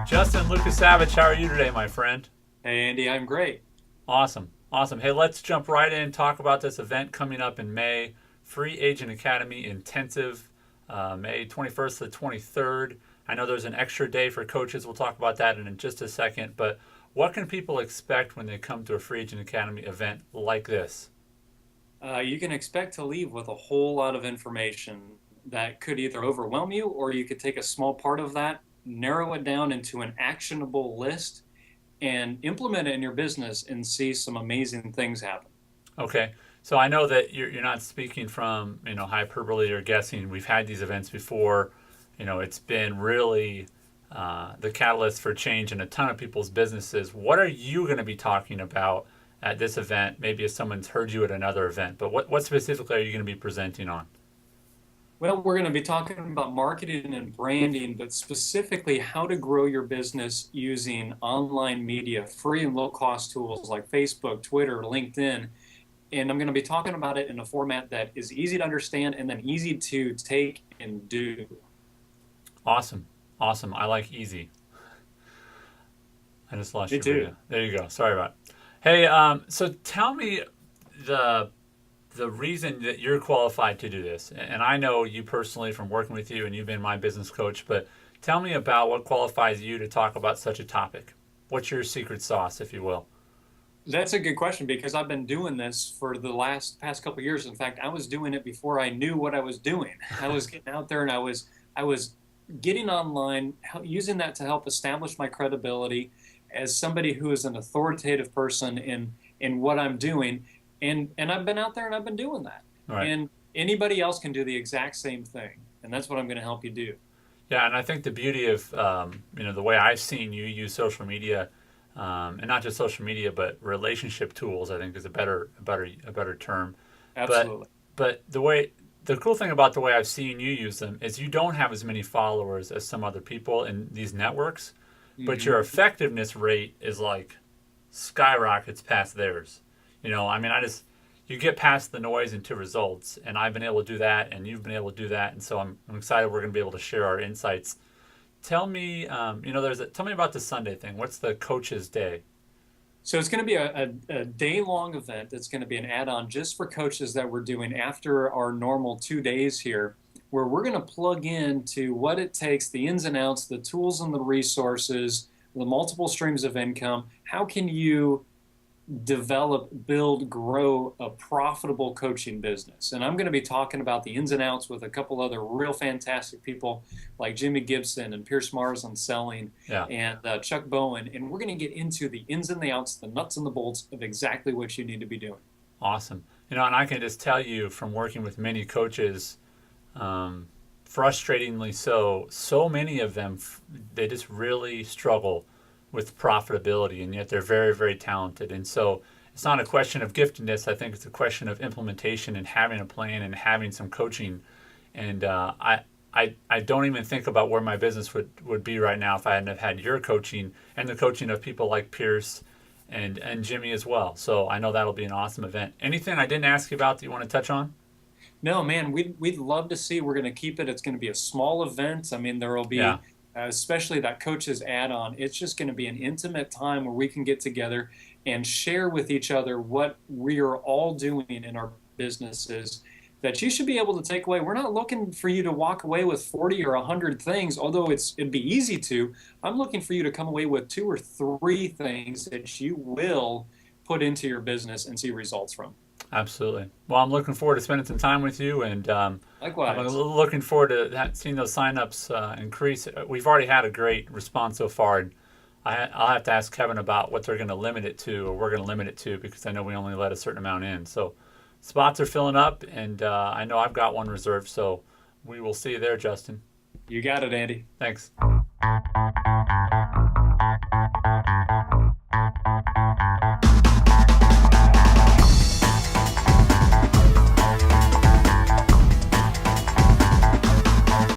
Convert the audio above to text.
Justin Lukasavige, how are you today, my friend? Hey Andy, I'm great. Awesome. Awesome. Hey, let's jump right in and talk about this event coming up in May, Free Agent Academy Intensive, May 21st to the 23rd. I know there's an extra day for coaches. We'll talk about that in just a second. But what can people expect when they come to a Free Agent Academy event like this? You can expect to leave with a whole lot of information that could either overwhelm you or you could take a small part of that, narrow it down into an actionable list, and implement it in your business and see some amazing things happen. Okay. So I know that you're not speaking from, hyperbole or guessing. We've had these events before. It's been really the catalyst for change in a ton of people's businesses. What are you going to be talking about at this event? Maybe if someone's heard you at another event, but what specifically are you going to be presenting on? Well, we're going to be talking about marketing and branding, but specifically how to grow your business using online media, free and low cost tools like Facebook, Twitter, LinkedIn. And I'm going to be talking about it in a format that is easy to understand and then easy to take and do. Awesome. Awesome. I like easy. I just lost Me your too. video. There you go. Sorry about it. Hey, so tell me the the reason that you're qualified to do this. And I know you personally from working with you and you've been my business coach, but tell me about what qualifies you to talk about such a topic. What's your secret sauce, if you will? That's a good question because I've been doing this for the past couple of years. In fact, I was doing it before I knew what I was doing. I was getting out there and I was getting online, using that to help establish my credibility as somebody who is an authoritative person in what I'm doing. And I've been out there and I've been doing that. All right. And anybody else can do the exact same thing. And that's what I'm going to help you do. Yeah, and I think the beauty of the way I've seen you use social media, and not just social media, but relationship tools, I think is a better term. But Absolutely. but the cool thing about the way I've seen you use them is you don't have as many followers as some other people in these networks, but Hmm. your effectiveness rate is like skyrockets past theirs. I mean, you get past the noise into results, and I've been able to do that, and you've been able to do that, and so I'm excited we're going to be able to share our insights. Tell me, tell me about the Sunday thing. What's the coach's day? So it's going to be a day-long event. It's going to be an add-on just for coaches that we're doing after our normal 2 days here, where we're going to plug into what it takes, the ins and outs, the tools and the resources, the multiple streams of income. How can you develop, build, grow a profitable coaching business? And I'm going to be talking about the ins and outs with a couple other real fantastic people like Jimmy Gibson and Pierce Mars on selling Yeah, and Chuck Bowen. And we're going to get into the ins and the outs, the nuts and the bolts of exactly what you need to be doing. awesome. And I can just tell you from working with many coaches, um, frustratingly so many of them, they just really struggle with profitability, and yet they're very, very talented. And so it's not a question of giftedness. I think it's a question of implementation and having a plan and having some coaching. And I don't even think about where my business would be right now if I hadn't have had your coaching and the coaching of people like Pierce and Jimmy as well. So I know that'll be an awesome event. Anything I didn't ask you about that you want to touch on? No, man, we'd love to see. We're going to keep it. It's going to be a small event. I mean, there will Yeah, be, especially that coaches add on. It's just going to be an intimate time where we can get together and share with each other what we are all doing in our businesses that you should be able to take away. We're not looking for you to walk away with 40 or 100 things, although it'd be easy to. I'm looking for you to come away with 2 or 3 things that you will put into your business and see results from. absolutely. Well, I'm looking forward to spending some time with you, and I'm Likewise. looking forward to seeing those signups increase. We've already had a great response so far, and I'll have to ask Kevin about what they're going to limit it to, or we're going to limit it to, because I know we only let a certain amount in. So spots are filling up, and I know I've got one reserved. So we will see you there, Justin. You got it, Andy. Thanks.